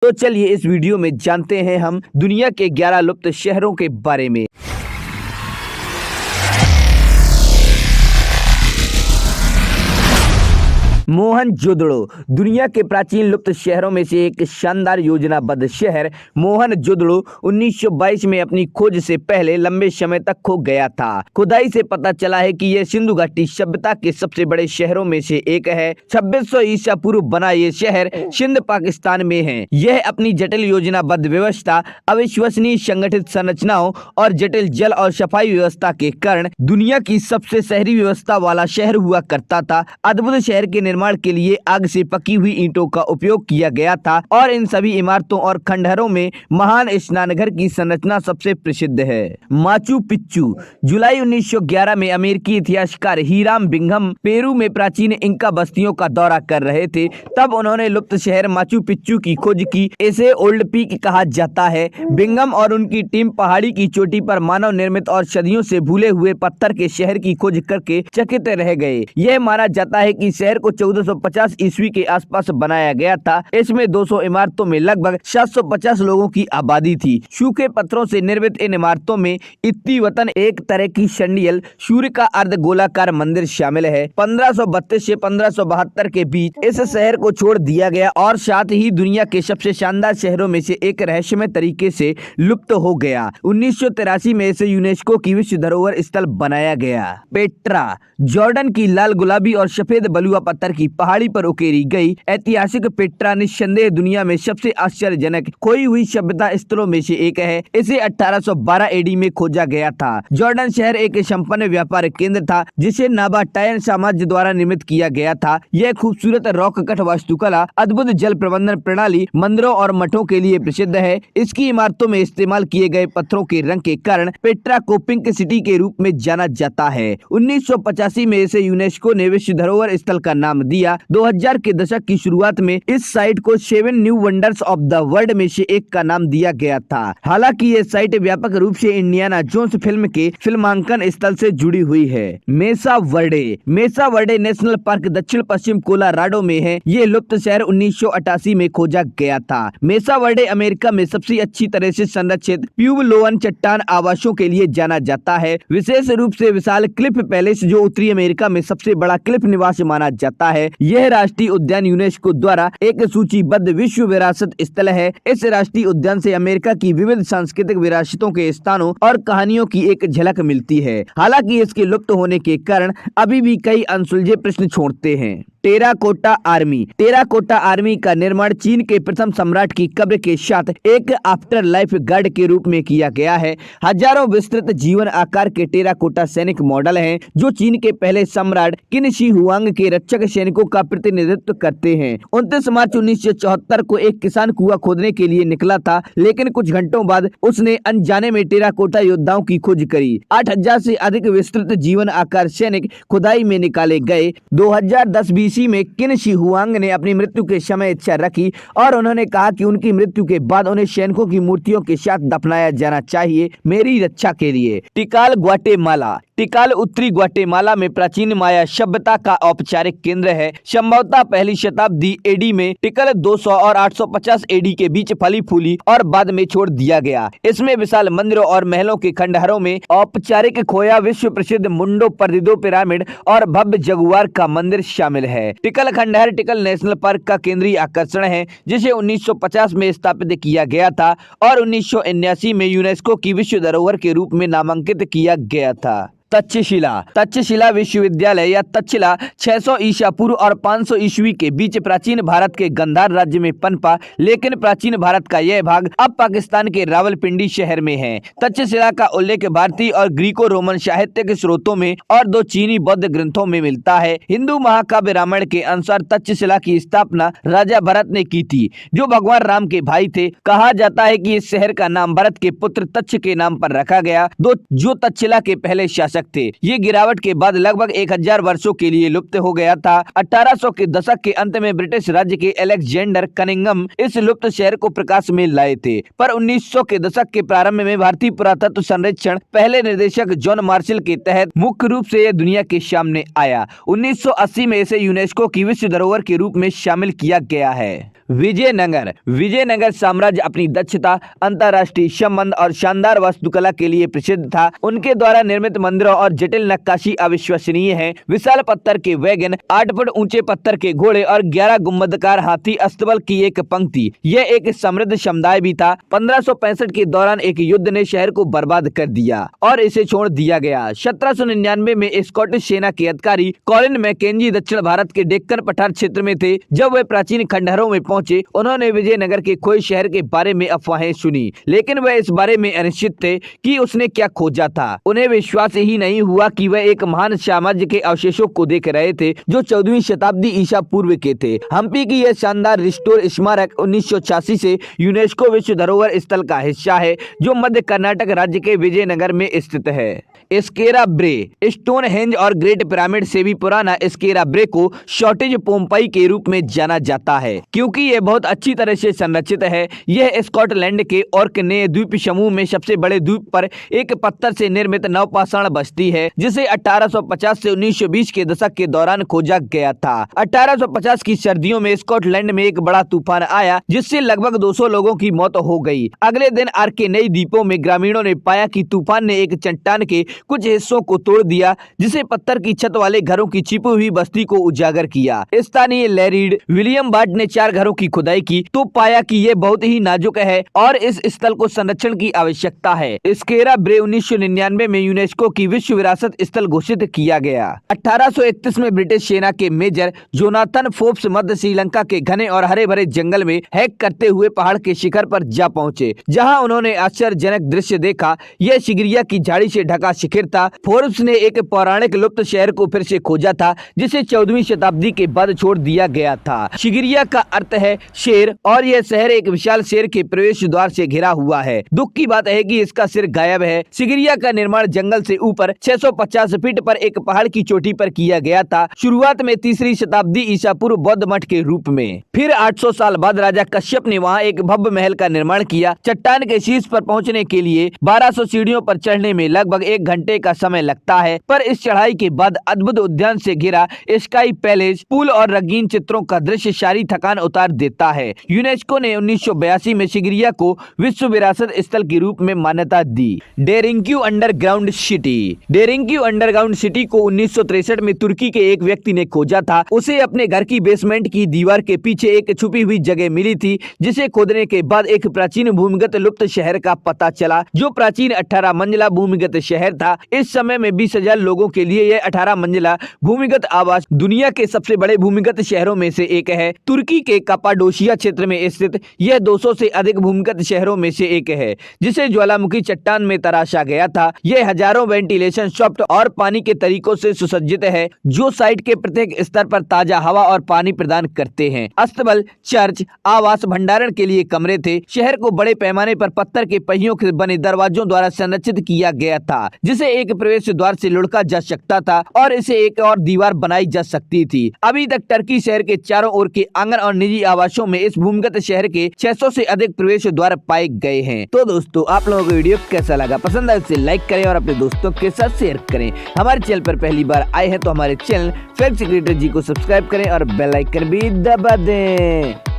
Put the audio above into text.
तो चलिए इस वीडियो में जानते हैं हम दुनिया के 11 लुप्त शहरों के बारे में। मोहनजोदड़ो दुनिया के प्राचीन लुप्त शहरों में से एक शानदार योजनाबद्ध शहर मोहनजोदड़ो 1922 में अपनी खोज से पहले लंबे समय तक खो गया था। खुदाई से पता चला है कि यह सिंधु घाटी सभ्यता के सबसे बड़े शहरों में से एक है। 2600 ईसा पूर्व बना ये शहर सिंध पाकिस्तान में है। यह अपनी जटिल योजनाबद्ध व्यवस्था, अविश्वसनीय संगठित संरचनाओं और जटिल जल और सफाई व्यवस्था के कारण दुनिया की सबसे शहरी व्यवस्था वाला शहर हुआ करता था। अद्भुत शहर के निर्माण के लिए आग से पकी हुई ईंटों का उपयोग किया गया था और इन सभी इमारतों और खंडहरों में महान स्नानघर की संरचना सबसे प्रसिद्ध है। माचू पिच्चू जुलाई 1911 में अमेरिकी इतिहासकार हीराम बिंघम पेरू में प्राचीन इंका बस्तियों का दौरा कर रहे थे। तब उन्होंने लुप्त शहर माचू पिच्चू की खोज की। इसे ओल्ड पीक कहा जाता है। बिंघम और उनकी टीम पहाड़ी की चोटी पर मानव निर्मित और सदियों से भूले हुए पत्थर के शहर की खोज करके चकित रह गए। यह माना जाता है कि शहर को 1450 ईस्वी के आसपास बनाया गया था। इसमें 200 इमारतों में लगभग 750 लोगों की आबादी थी। सूखे पत्थरों से निर्मित इन इमारतों में इत्तीवतन एक तरह की शंडियल सूर्य का अर्ध गोलाकार मंदिर शामिल है। 1532 से 1572 के बीच इस शहर को छोड़ दिया गया और साथ ही दुनिया के सबसे शानदार शहरों में से एक रहस्यमय तरीके से लुप्त हो गया। 1983 में इसे यूनेस्को की विश्व धरोहर स्थल बनाया गया। पेट्रा जॉर्डन की लाल गुलाबी और सफेद बलुआ पत्थर की पहाड़ी पर उकेरी गई ऐतिहासिक पेट्रा निस्संदेह दुनिया में सबसे आश्चर्यजनक खोई हुई सभ्यता स्थलों में से एक है। इसे 1812 एडी में खोजा गया था। जॉर्डन शहर एक संपन्न व्यापार केंद्र था जिसे नाबाटायन साम्राज्य द्वारा निर्मित किया गया था। यह खूबसूरत रॉक कट वास्तुकला, अद्भुत जल प्रबंधन प्रणाली, मंदिरों और मठों के लिए प्रसिद्ध है। इसकी इमारतों में इस्तेमाल किए गए पत्थरों के रंग के कारण पेट्रा को पिंक सिटी के रूप में जाना जाता है। 1985 में इसे यूनेस्को ने विश्व धरोहर स्थल का नाम दिया। 2000 के दशक की शुरुआत में इस साइट को 7 new wonders of the world में से एक का नाम दिया गया था। हालांकि ये साइट व्यापक रूप से इंडियाना जोन्स फिल्म के फिल्मांकन स्थल से जुड़ी हुई है। मेसा वर्डे नेशनल पार्क दक्षिण पश्चिम कोलोराडो में है। ये लुप्त शहर 1988 में खोजा गया था। मेसा वर्डे अमेरिका में सबसे अच्छी तरह से संरक्षित प्यूबलोन चट्टान आवासों के लिए जाना जाता है। विशेष रूप से विशाल क्लिफ पैलेस जो उत्तरी अमेरिका में सबसे बड़ा क्लिफ निवास माना जाता है। यह राष्ट्रीय उद्यान यूनेस्को द्वारा एक सूचीबद्ध विश्व विरासत स्थल है। इस राष्ट्रीय उद्यान से अमेरिका की विविध सांस्कृतिक विरासतों के स्थानों और कहानियों की एक झलक मिलती है। हालांकि इसके लुप्त होने के कारण अभी भी कई अनसुलझे प्रश्न छोड़ते हैं। टेराकोटा आर्मी का निर्माण चीन के प्रथम सम्राट की कब्र के साथ एक आफ्टर लाइफ गार्ड के रूप में किया गया है। हजारों विस्तृत जीवन आकार के टेराकोटा सैनिक मॉडल हैं जो चीन के पहले सम्राट किन शी हुआंग के रक्षक सैनिकों का प्रतिनिधित्व करते हैं। 29 मार्च 1974 को एक किसान कुआं खोदने के लिए निकला था, लेकिन कुछ घंटों बाद उसने अनजाने में टेराकोटा योद्धाओं की खोज करी। 8000 से अधिक विस्तृत जीवन आकार सैनिक खुदाई में निकाले गए। 2010 BC में किन शी हुआंग ने अपनी मृत्यु के समय इच्छा रखी और उन्होंने कहा कि उनकी मृत्यु के बाद उन्हें सैनिकों की मूर्तियों के साथ दफनाया जाना चाहिए, मेरी रक्षा के लिए। टिकाल उत्तरी ग्वाटेमाला में प्राचीन माया सभ्यता का औपचारिक केंद्र है। संभवतः पहली शताब्दी एडी में टिकल 200 और 850 एडी के बीच फली फूली और बाद में छोड़ दिया गया। इसमें विशाल मंदिरों और महलों के खंडहरों में औपचारिक खोया, विश्व प्रसिद्ध मुंडो पर्दिदो पिरामिड और भव्य जगुआर का मंदिर शामिल है। टिकल खंडहर टिकल नेशनल पार्क का केंद्रीय आकर्षण है, जिसे 1950 में स्थापित किया गया था और 1979 में यूनेस्को की विश्व धरोहर के रूप में नामांकित किया गया था। तक्षशिला विश्वविद्यालय या तक्षशिला 600 ईसा पूर्व और 500 ईस्वी के बीच प्राचीन भारत के गंधार राज्य में पनपा, लेकिन प्राचीन भारत का यह भाग अब पाकिस्तान के रावलपिंडी शहर में है। तक्षशिला का उल्लेख भारतीय और ग्रीको रोमन साहित्य के स्रोतों में और 2 चीनी बौद्ध ग्रंथों में मिलता है। हिंदू महाकाव्य रामायण के अनुसार तक्षशिला की स्थापना राजा भरत ने की थी, जो भगवान राम के भाई थे। कहा जाता है कि इस शहर का नाम भरत के पुत्र तक्ष के नाम पर रखा गया, जो तक्षशिला के पहले शासक दशक थे। ये गिरावट के बाद लगभग 1000 वर्षों के लिए लुप्त हो गया था। 1800 के दशक के अंत में ब्रिटिश राज्य के अलेक्जेंडर कनिंघम इस लुप्त शहर को प्रकाश में लाए थे, पर 1900 के दशक के प्रारंभ में भारतीय पुरातत्व सर्वेक्षण पहले निर्देशक जॉन मार्शल के तहत मुख्य रूप से यह दुनिया के सामने आया। 1980 में इसे यूनेस्को की विश्व धरोहर के रूप में शामिल किया गया है। विजयनगर साम्राज्य अपनी दक्षता, अंतर्राष्ट्रीय संबंध और शानदार वास्तुकला के लिए प्रसिद्ध था। उनके द्वारा निर्मित मंदिरों और जटिल नक्काशी अविश्वसनीय है। विशाल पत्थर के वैगन, 8 फुट ऊंचे पत्थर के घोड़े और 11 गुंबदकार हाथी अस्तबल की एक पंक्ति, यह एक समृद्ध समुदाय भी था। 1565 के दौरान एक युद्ध ने शहर को बर्बाद कर दिया और इसे छोड़ दिया गया। 1799 में स्कॉटिश सेना के अधिकारी कॉलिन मैकेंजी दक्षिण भारत के डेक्कन पठार क्षेत्र में थे। जब वे प्राचीन खंडहरों में पहुंचे, उन्होंने विजयनगर के खोए शहर के बारे में अफवाहें सुनी, लेकिन वह इस बारे में अनिश्चित थे कि उसने क्या खोजा था। उन्हें विश्वास ही नहीं हुआ कि वह एक महान साम्राज्य के अवशेषों को देख रहे थे जो 14वीं शताब्दी ईसा पूर्व के थे। हम्पी की यह शानदार रिस्टोर स्मारक 1986 से यूनेस्को विश्व धरोहर स्थल का हिस्सा है, जो मध्य कर्नाटक राज्य के विजयनगर में स्थित है। स्केरा ब्रे, स्टोनहेंज और ग्रेट पिरामिड से भी पुराना स्केरा ब्रे को शॉर्टेज पोम्पई के रूप में जाना जाता है, क्योंकि यह बहुत अच्छी तरह से संरचित है। यह स्कॉटलैंड के ऑर्कने द्वीप समूह में सबसे बड़े द्वीप पर एक पत्थर से निर्मित नवपाषाण बस्ती है, जिसे 1850 से 1920 के दशक के दौरान खोजा गया था। 1850 की सर्दियों में स्कॉटलैंड में एक बड़ा तूफान आया, जिससे लगभग 200 लोगों की मौत हो गई। अगले दिन आर्केनेई द्वीपों में ग्रामीणों ने पाया कि तूफान ने एक चट्टान के कुछ हिस्सों को तोड़ दिया, जिसे पत्थर की छत वाले घरों की छिपी हुई बस्ती को उजागर किया। स्थानीय लैरीड विलियम बार्ट ने 4 घरों की खुदाई की तो पाया कि ये बहुत ही नाजुक है और इस स्थल को संरक्षण की आवश्यकता है। स्केरा ब्रे 1999 में यूनेस्को की विश्व विरासत स्थल घोषित किया गया। 1831 में ब्रिटिश सेना के मेजर जोनाथन फोर्ब्स मध्य श्रीलंका के घने और हरे भरे जंगल में हैक करते हुए पहाड़ के शिखर पर जा पहुंचे, जहां उन्होंने आश्चर्यजनक दृश्य देखा। यह सिगिरिया की झाड़ी से ढका शिखर था। फोर्ब्स ने एक पौराणिक लुप्त शहर को फिर से खोजा था, जिसे 14वीं शताब्दी के बाद छोड़ दिया गया था। सिगिरिया का अर्थ है शेर और यह शहर एक विशाल शेर के प्रवेश द्वार से घिरा हुआ है। दुख की बात है कि इसका सिर गायब है। सिगिरिया का निर्माण जंगल से ऊपर 650 फीट पर एक पहाड़ की चोटी पर किया गया था, शुरुआत में 3री शताब्दी ईसा पूर्व बौद्ध मठ के रूप में। फिर 800 साल बाद राजा कश्यप ने वहाँ एक भव्य महल का निर्माण किया। चट्टान के शीर्ष पर पहुँचने के लिए 1200 सीढ़ियों पर चढ़ने में लगभग 1 घंटे का समय लगता है, पर इस चढ़ाई के बाद अद्भुत उद्यान से घिरा स्काई पैलेस, पुल और रंगीन चित्रों का दृश्य सारी थकान उतार देता है। यूनेस्को ने 1982 में सिगिरिया को विश्व विरासत स्थल के रूप में मान्यता दी। डेरिंग्यू अंडरग्राउंड सिटी को 1963 में तुर्की के एक व्यक्ति ने खोजा था। उसे अपने घर की बेसमेंट की दीवार के पीछे एक छुपी हुई जगह मिली थी, जिसे खोदने के बाद एक प्राचीन भूमिगत लुप्त शहर का पता चला, जो प्राचीन 18 मंजिला भूमिगत शहर था। इस समय में 20,000 लोगों के लिए यह 18 मंजिला भूमिगत आवास दुनिया के सबसे बड़े भूमिगत शहरों में से एक है। तुर्की के कपाडोशिया क्षेत्र में स्थित यह 200 से अधिक भूमिगत शहरों में से एक है, जिसे ज्वालामुखी चट्टान में तराशा गया था। यह हजारों वेंटिलेशन शाफ्ट और पानी के तरीकों से सुसज्जित है, जो साइट के प्रत्येक स्तर पर ताजा हवा और पानी प्रदान करते हैं। अस्तबल, चर्च, आवास, भंडारण के लिए कमरे थे। शहर को बड़े पैमाने पर पत्थर के पहियों से बने दरवाजों द्वारा संरक्षित किया गया था, जिसे एक प्रवेश द्वार से लुढ़का जा सकता था और इसे एक और दीवार बनाई जा सकती थी। अभी तक टर्की शहर के चारों ओर के आंगन और निजी आवासों में इस भूमिगत शहर के 600 से अधिक प्रवेश द्वार पाए गए हैं। तो दोस्तों, आप लोगों को वीडियो कैसा लगा? पसंद आए तो लाइक करें और अपने दोस्तों के साथ शेयर करें। हमारे चैनल पर पहली बार आए हैं तो हमारे चैनल फैक्ट क्रिएटर जी को सब्सक्राइब करें और बेल आइकन भी दबा दें।